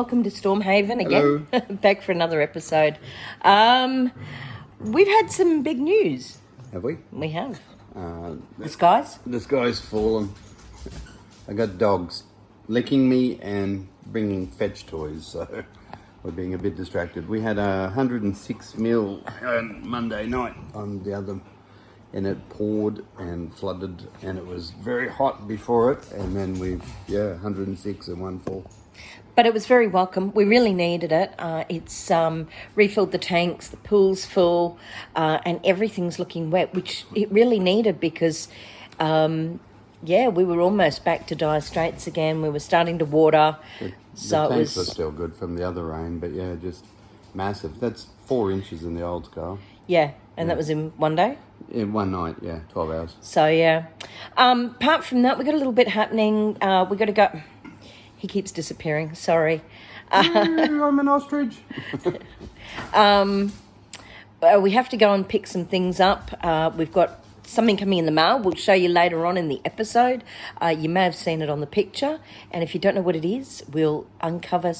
welcome to Stormhaven again. Back for another episode. We've had some big news. Have we? We have. The sky's? The sky's fallen. I got dogs licking me and bringing fetch toys, so we're being a bit distracted. We had 106 mil on Monday night on the other, and it poured and flooded, and it was very hot before it, and then 106 in one fall. But it was very welcome. We really needed it. It's refilled the tanks, the pool's full, and everything's looking wet, which it really needed because, we were almost back to dire straits again. We were starting to water. The tanks were still good from the other rain, but just massive. That's 4 inches in the old scar. Yeah, and that was in one day? In one night, 12 hours. So, apart from that, we got a little bit happening. We got to go... He keeps disappearing. Sorry. I'm an ostrich. We have to go and pick some things up. We've got something coming in the mail. We'll show you later on in the episode. You may have seen it on the picture. And if you don't know what it is, we'll uncover,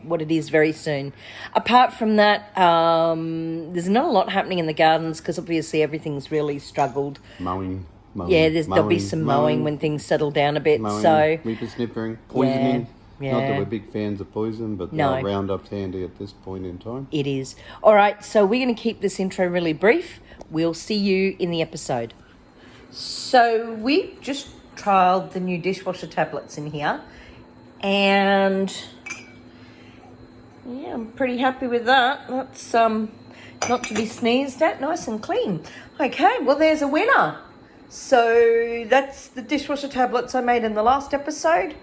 what it is very soon. Apart from that, there's not a lot happening in the gardens because obviously everything's really struggled. Mowing. There'll be some mowing when things settle down a bit. Reaper snippering, poisoning. Yeah. Not that we're big fans of poison, but Roundup's handy at this point in time. It is. All right, so we're going to keep this intro really brief. We'll see you in the episode. So we just trialled the new dishwasher tablets in here, and I'm pretty happy with that. That's not to be sneezed at, nice and clean. Okay, well there's a winner. So that's the dishwasher tablets I made in the last episode,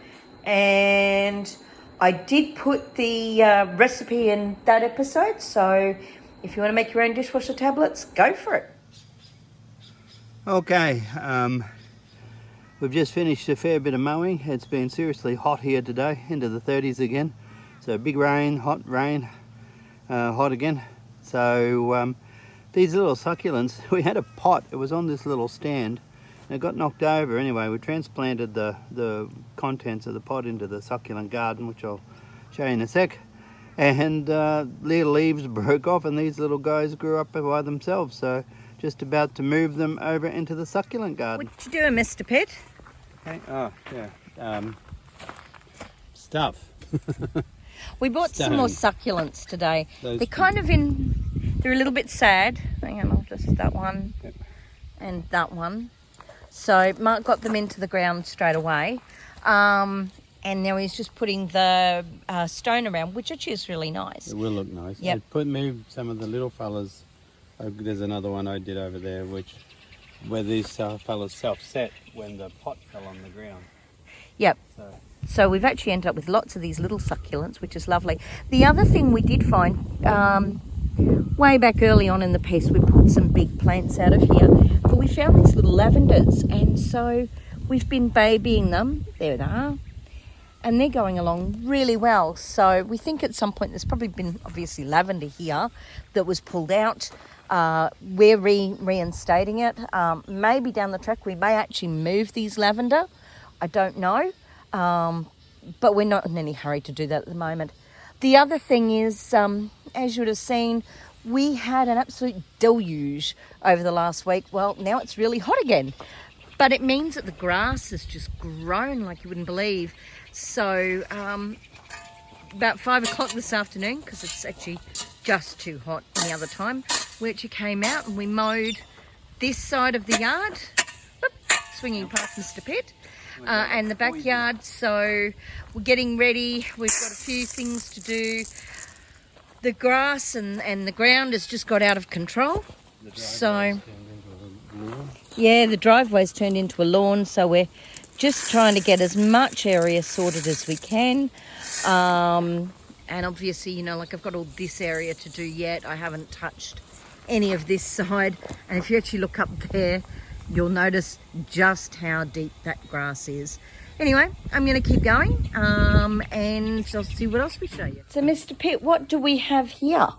and I did put the recipe in that episode, so if you want to make your own dishwasher tablets, go for it. Okay, we've just finished a fair bit of mowing. It's been seriously hot here today, into the 30s again. So big rain, hot again. So these little succulents, we had a pot, it was on this little stand, and it got knocked over. Anyway, we transplanted the contents of the pot into the succulent garden, which I'll show you in a sec. And little leaves broke off and these little guys grew up by themselves. So just about to move them over into the succulent garden. What you doing, Mr. Pitt? Okay. Stuff. We bought some more succulents today. They're they're a little bit sad. Hang on, I'll just that one and that one. So Mark got them into the ground straight away. And now he's just putting the stone around, which actually is really nice. It will look nice. Yep. Move some of the little fellas. There's another one I did over there, where these fellas self-set when the pot fell on the ground. Yep. So we've actually ended up with lots of these little succulents, which is lovely. The other thing we did find, way back early on in the piece, we pulled some big plants out of here, but we found these little lavenders, and so we've been babying them. There they are. And they're going along really well. So we think at some point there's probably been obviously lavender here that was pulled out. We're reinstating it. Maybe down the track we may actually move these lavender. I don't know. But we're not in any hurry to do that at the moment. The other thing is, as you would have seen, we had an absolute deluge over the last week. Well, now it's really hot again. But it means that the grass has just grown like you wouldn't believe. So about 5 o'clock this afternoon, because it's actually just too hot any other time, we actually came out and we mowed this side of the yard, swinging past Mr. Pitt, and the backyard. So we're getting ready. We've got a few things to do. The grass and the ground has just got out of control. So the driveway's turned into a lawn, so we're just trying to get as much area sorted as we can. And obviously, like I've got all this area to do yet. I haven't touched any of this side. And if you actually look up there, you'll notice just how deep that grass is. Anyway, I'm going to keep going and I'll see what else we show you. So, Mr. Pitt, what do we have here?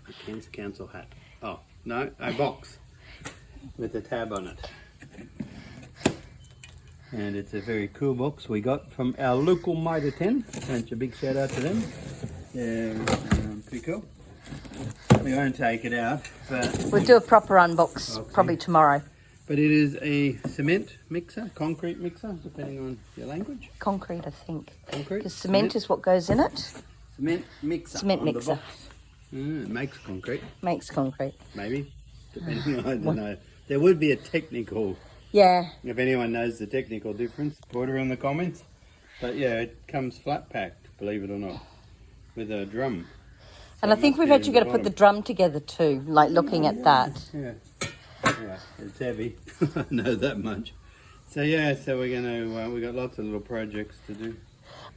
A Cancer Council hat. Oh, no, a box with a tab on it. And it's a very cool box we got from our local Mitre 10. And a big shout out to them. They're pretty cool. We won't take it out, but We'll do a proper unbox Okay. probably tomorrow. But it is a cement mixer, concrete mixer, depending on your language. Concrete, I think. Concrete. Because cement is what goes in it. Cement mixer. Cement on the mixer. box. It makes concrete, Makes concrete. maybe. Depending on, I don't know. There would be a technical, Yeah. if anyone knows the technical difference, put her in the comments. But yeah, it comes flat packed, believe it or not, with a drum. And I think we've actually got to put the drum together too, like looking at that. Yeah. Yeah, it's heavy. I know that much. So yeah, so we're gonna we got lots of little projects to do.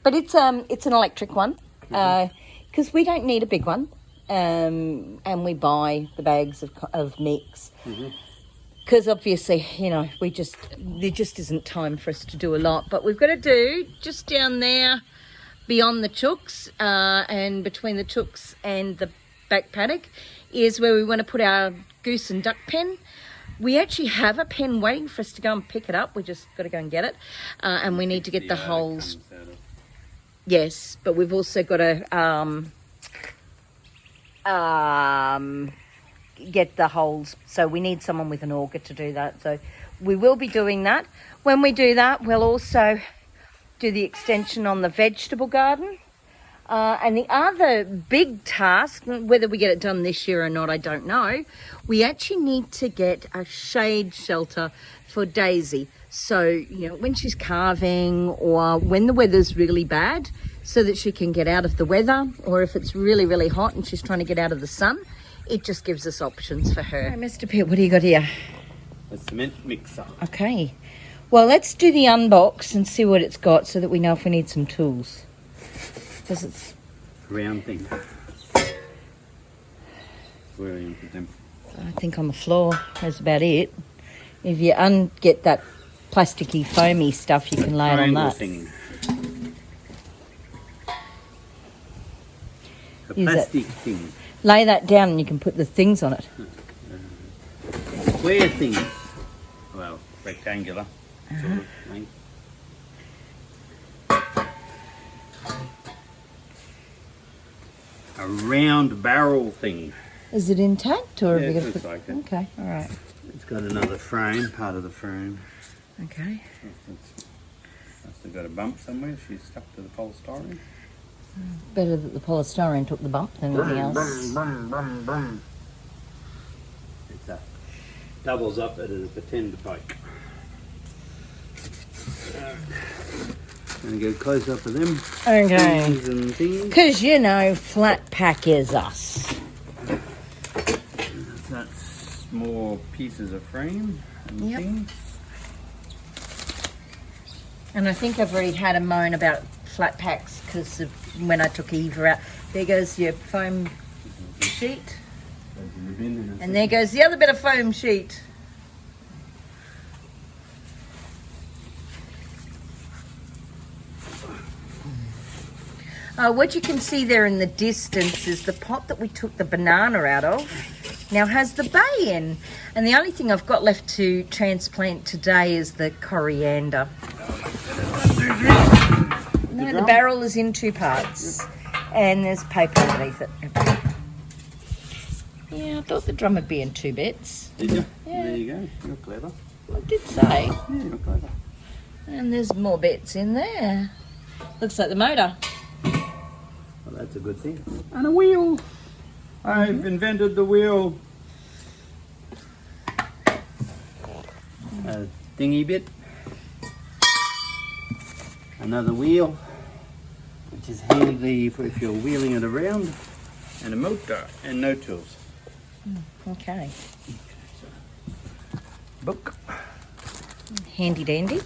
But it's an electric one because we don't need a big one, and we buy the bags of mix because obviously there just isn't time for us to do a lot. But we've got to do just down there beyond the chooks and between the chooks and the back paddock is where we want to put our goose and duck pen. We actually have a pen waiting for us to go and pick it up. We just got to go and get it. And we need to get the holes. Yes, but we've also got to get the holes. So we need someone with an auger to do that. So we will be doing that. When we do that, we'll also do the extension on the vegetable garden. And the other big task, whether we get it done this year or not, I don't know. We actually need to get a shade shelter for Daisy. So, when she's carving or when the weather's really bad, so that she can get out of the weather, or if it's really, really hot and she's trying to get out of the sun, it just gives us options for her. Right, Mr. Pitt, what do you got here? A cement mixer. Okay. Well, let's do the unbox and see what it's got so that we know if we need some tools. Because it's Round thing. Where are you put them? I think on the floor. That's about it. If you get that plasticky, foamy stuff, you can lay it on Triangle that. thing. A Use plastic thing. Lay that down and you can put the things on it. Square things. Well, rectangular. Sort of thing. A round barrel thing. Is it intact or Yeah, have it you looks got to put... like it. Okay, all right. It's got another frame, part of the frame. Okay. Must have got a bump somewhere. She's stuck to the polystyrene. Better that the polystyrene took the bump than anything else. It's doubles up as a pretend bike. Gonna go close up of them. Okay. Things and things. Because, Flatpack is us. That's more pieces of frame and Yep. things. And I think I've already had a moan about flat packs because when I took Eva out. There goes your foam sheet. Goes in the bin in a And there goes the other bit of foam sheet. What you can see there in the distance is the pot that we took the banana out of now has the bay in. And the only thing I've got left to transplant today is the coriander. No, the barrel is in 2 parts. And there's paper underneath it. Yeah, I thought the drum would be in 2 bits. Did you? Yeah. There you go. You're clever. I did say. Yeah, you're clever. And there's more bits in there. Looks like the motor. Well, that's a good thing. And a wheel. I've invented the wheel. A thingy bit. Another wheel, which is handy for if you're wheeling it around. And a motor and no tools. Okay. Book. Handy dandy.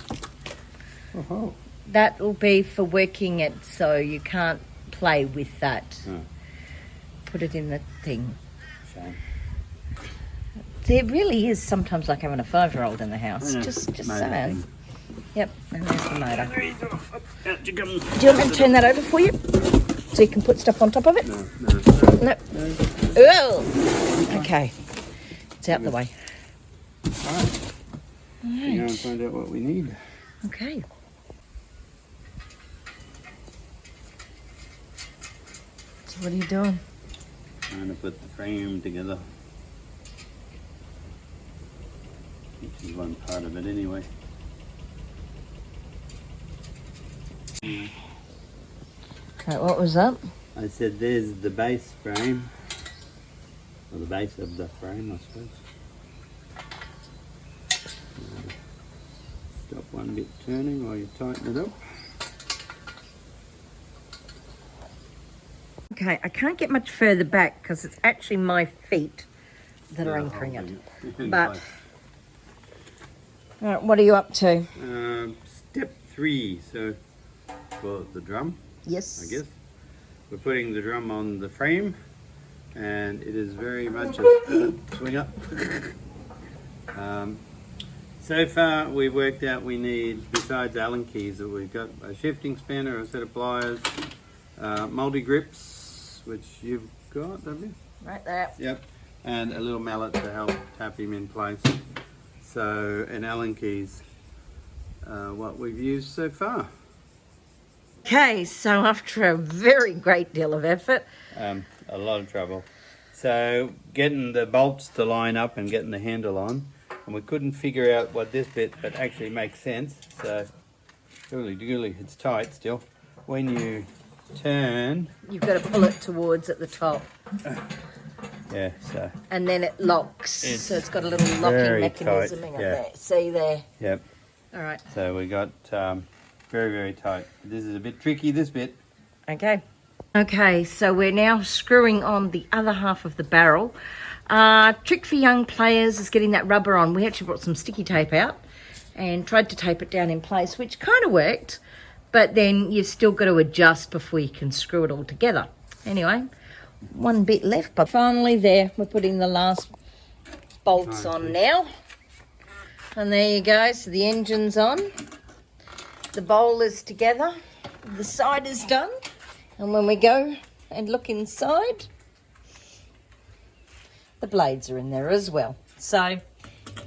Oh. That will be for working it so you can't play with that. Oh. Put it in the thing. Shame. There really is sometimes like having a 5-year-old in the house. I know. Just Motor saying. thing. Yep, and there's the motor. Out you come. Do you want me to turn that over for you? So you can put stuff on top of it? No. No. Oh! Okay. It's out the way. Alright. Go and find out what we need. Okay. So what are you doing? Trying to put the frame together. Which is one part of it anyway. Okay, what was that? I said there's the base frame. Or the base of the frame, I suppose. Stop one bit turning while you tighten it up. Okay, I can't get much further back because it's actually my feet that are anchoring it. But, all right, what are you up to? Step 3, so for the drum, Yes. I guess. We're putting the drum on the frame, and it is very much a swing up. So far we've worked out we need, besides Allen keys, that we've got a shifting spanner, a set of pliers, multi-grips, which you've got, haven't you? Right there. Yep, and a little mallet to help tap him in place. So, and Allen keys, what we've used so far. Okay, so after a very great deal of effort, A lot of trouble. So getting the bolts to line up and getting the handle on, and we couldn't figure out what this bit, but actually makes sense. So, gooly, it's tight still. When you turn, you've got to pull it towards at the top. yeah, so. And then it locks. So it's got a little locking very mechanism tight, in it yeah. there. See there? Yep. All right. So we got very tight. This is a bit tricky, this bit. Okay. Okay, so we're now screwing on the other half of the barrel. Trick for young players is getting that rubber on. We actually brought some sticky tape out and tried to tape it down in place, which kind of worked, but then you've still got to adjust before you can screw it all together. Anyway, one bit left, but finally there, we're putting the last bolts on now. And there you go, so the engine's on. The bowl is together, the side is done. And when we go and look inside, the blades are in there as well. So,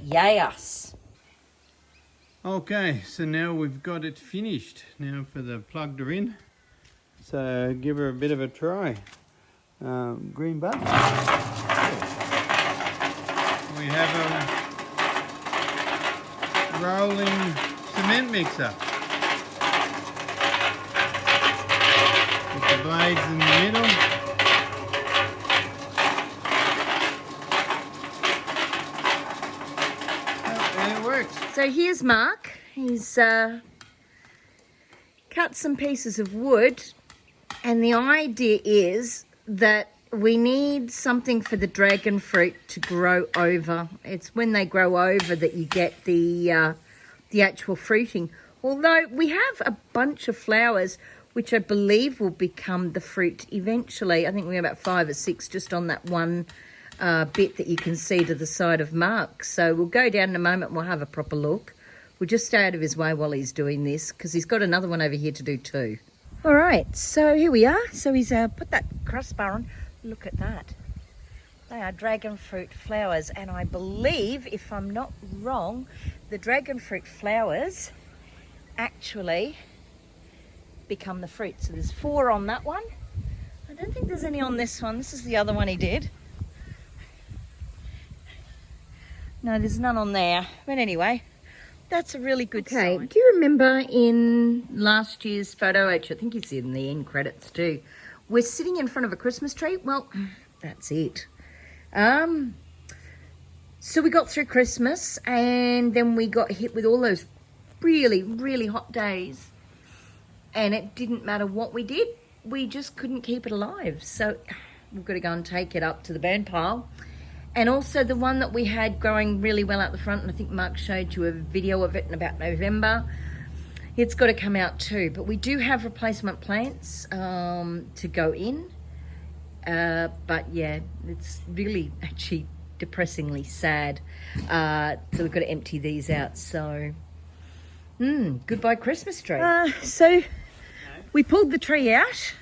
yay us. Okay, so now we've got it finished. Now for the plugged her in. So give her a bit of a try. Green button. We have a rolling cement mixer. With the blades in the middle. And it works. So here's Mark. He's cut some pieces of wood, and the idea is that we need something for the dragon fruit to grow over. It's when they grow over that you get the actual fruiting. Although we have a bunch of flowers which I believe will become the fruit eventually. I think we have about 5 or 6 just on that one bit that you can see to the side of Mark. So we'll go down in a moment and we'll have a proper look. We'll just stay out of his way while he's doing this because he's got another one over here to do too. All right, so here we are. So he's put that crossbar on. Look at that. They are dragon fruit flowers, and I believe, if I'm not wrong, the dragon fruit flowers actually become the fruit. So there's 4 on that one. I don't think there's any on this one. This is the other one he did. No, there's none on there. But anyway, that's a really good sign. Do you remember in last year's photo, which I think you see in the end credits too, we're sitting in front of a Christmas tree? Well, that's it. So we got through Christmas, and then we got hit with all those really hot days, and it didn't matter what we did, we just couldn't keep it alive. So we've got to go and take it up to the burn pile. And also the one that we had growing really well out the front, and I think Mark showed you a video of it in about November, it's got to come out too. But we do have replacement plants to go in. But yeah, it's really actually depressingly sad. So we've got to empty these out. So, goodbye Christmas tree. So we pulled the tree out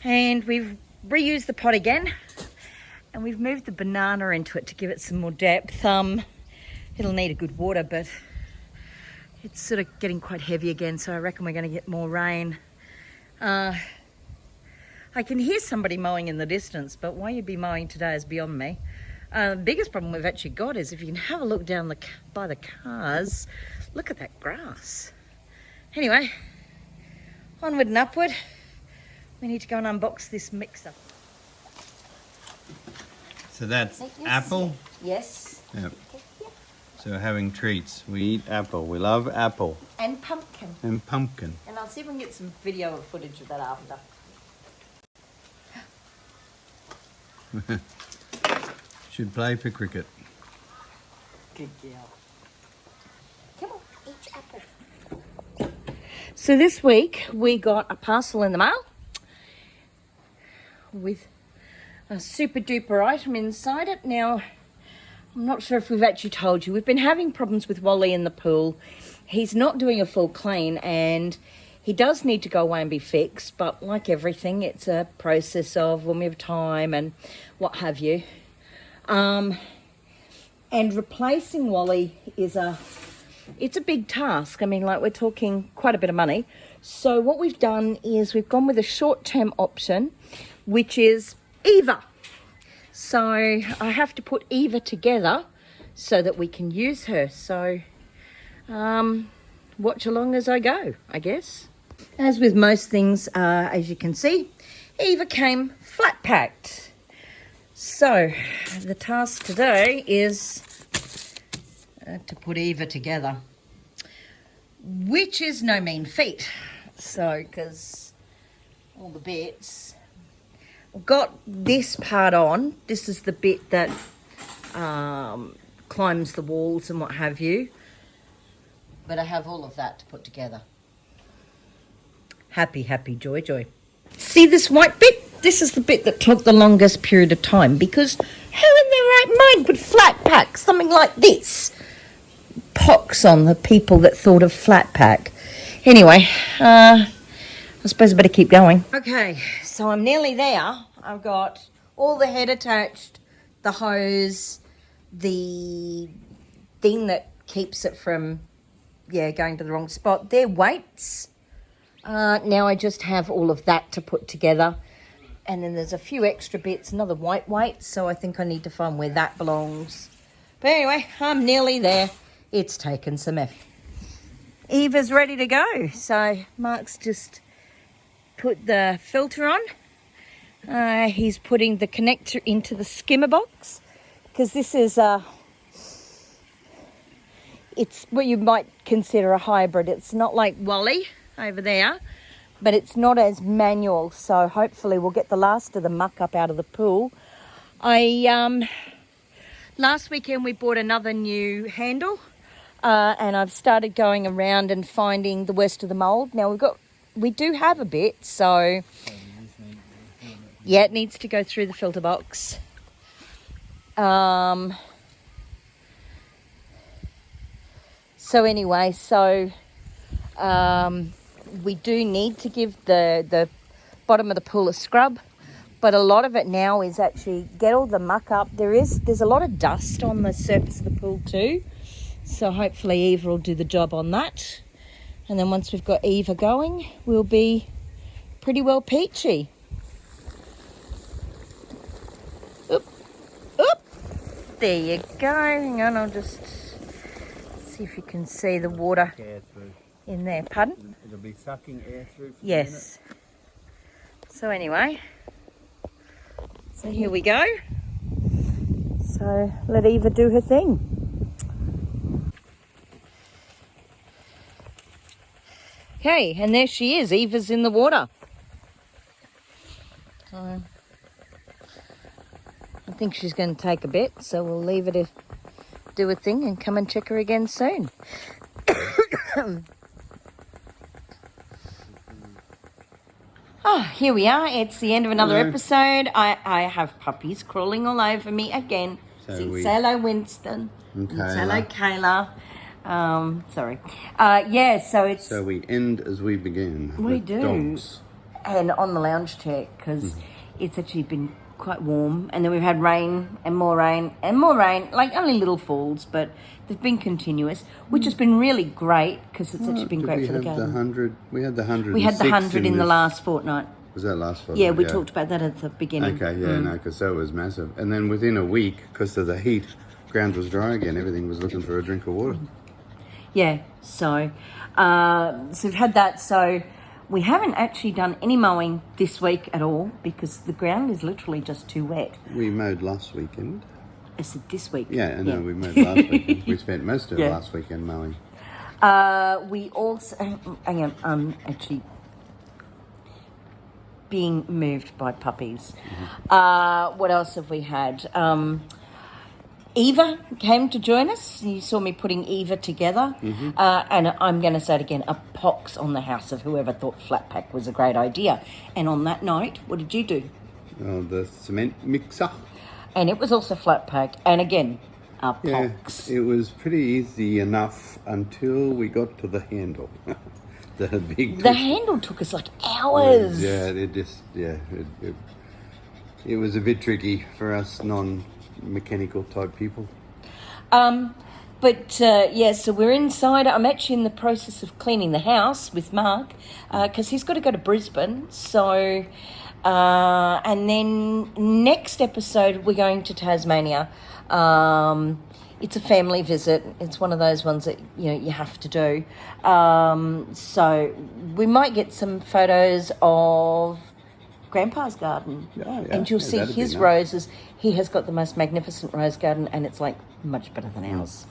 and we've reused the pot again. And we've moved the banana into it to give it some more depth. It'll need a good water, but it's sort of getting quite heavy again, so I reckon we're going to get more rain. I can hear somebody mowing in the distance, but why you'd be mowing today is beyond me. The biggest problem we've actually got is if you can have a look down by the cars, look at that grass. Anyway, onward and upward. We need to go and unbox this mixer. So that's apple? Yes. Yep. So we're having treats. We eat apple. We love apple. And pumpkin. And pumpkin. And I'll see if we can get some video footage of that after. Should play for cricket. Good girl. Come on, eat your apple. So this week we got a parcel in the mail with a super duper item inside it. Now, I'm not sure if we've actually told you, we've been having problems with Wally in the pool. He's not doing a full clean and he does need to go away and be fixed, but like everything, it's a process of when we have time and what have you. And replacing Wally is it's a big task. I mean, like, we're talking quite a bit of money. So what we've done is we've gone with a short-term option, which is Eva. So I have to put Eva together so that we can use her. So watch along as I go, I guess. As with most things, as you can see, Eva came flat packed. So the task today is to put Eva together, which is no mean feat. So, because all the bits, got this part on. This is the bit that climbs the walls and what have you. But I have all of that to put together. Happy, happy, joy, joy. See this white bit? This is the bit that took the longest period of time, because who in their right mind would flat pack something like this? Pox on the people that thought of flat pack. Anyway, I suppose I better keep going. Okay, so I'm nearly there. I've got all the head attached, the hose, the thing that keeps it from, going to the wrong spot. They're weights. Now I just have all of that to put together. And then there's a few extra bits, another white weight, so I think I need to find where that belongs. But anyway, I'm nearly there. It's taken some effort. Eva's ready to go. So Mark's just put the filter on. He's putting the connector into the skimmer box, because this is it's what you might consider a hybrid. It's not like Wally over there, but it's not as manual, so hopefully we'll get the last of the muck up out of the pool. Last weekend we bought another new handle, and I've started going around and finding the worst of the mould. Now we do have a bit, so yeah, it needs to go through the filter box. So anyway, we do need to give the bottom of the pool a scrub, but a lot of it now is actually get all the muck up. There's a lot of dust on the surface of the pool too, so hopefully Eva will do the job on that. And then once we've got Eva going, we'll be pretty well peachy. Oop, oop. There you go. Hang on, I'll just see if you can see the water in there. Pardon? It'll be sucking air through for yes. So anyway, so here we go. So let Eva do her thing. Okay, and there she is. Eva's in the water. So I think she's going to take a bit, so we'll leave her to do a thing and come and check her again soon. Oh, here we are. It's the end of another episode. I have puppies crawling all over me again. So Say hello, Winston. And Say hello, Kayla. Sorry. Yeah, so it's... So we end as we begin. We with do. Dogs. And on the lounge chair, because it's actually been quite warm, and then we've had rain and more rain and more rain, like only little falls, but they've been continuous, which has been really great because it's actually been great for the garden. We had the 100. We had the 100 in the last fortnight. Was that last fortnight? Yeah, we talked about that at the beginning. Okay, yeah, no, because that was massive. And then within a week, because of the heat, ground was dry again. Everything was looking for a drink of water. Yeah, so we've had that. So we haven't actually done any mowing this week at all because the ground is literally just too wet. We mowed last weekend. I said this week. Yeah, I know, we mowed last weekend. We spent most of last weekend mowing. We also, hang on, I'm actually being moved by puppies. What else have we had? Eva came to join us. You saw me putting Eva together. And I'm going to say it again, a pox on the house of whoever thought Flatpack was a great idea. And on that note, what did you do? The cement mixer. And it was also Flatpack. And again, a pox. Yeah, it was pretty easy enough until we got to the handle. The handle took us like hours. Yeah, it was a bit tricky for us non-mechanical type people. So we're inside. I'm actually in the process of cleaning the house with Mark because he's got to go to Brisbane. So, and then next episode we're going to Tasmania. It's a family visit. It's one of those ones that, you have to do. So we might get some photos of Grandpa's garden. And you'll see his roses. He has got the most magnificent rose garden, and it's like much better than ours.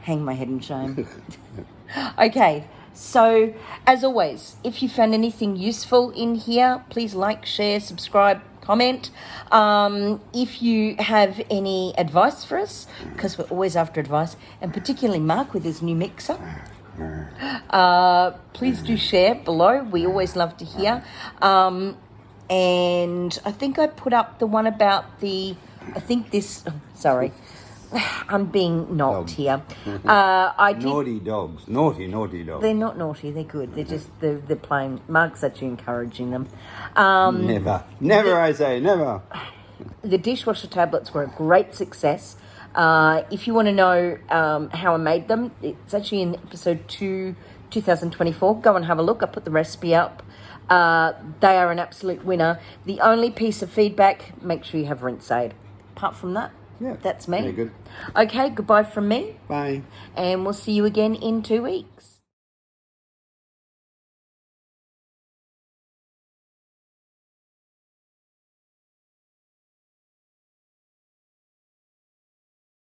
Hang my head in shame. Okay. So, as always, if you found anything useful in here, please like, share, subscribe, comment. If you have any advice for us, because we're always after advice, and particularly Mark with his new mixer, please do share below. We always love to hear. And I think I put up the one about I'm being knocked here. Naughty dogs. Naughty dogs. They're not naughty, they're good. They're just, they're playing. Mark's actually encouraging them. Never, I say, never. The dishwasher tablets were a great success. If you want to know how I made them, it's actually in episode 2024. Go and have a look. I put the recipe up. They are an absolute winner. The only piece of feedback, make sure you have rinse aid. Apart from that, that's me. Very good. Okay, goodbye from me. Bye. And we'll see you again in 2 weeks.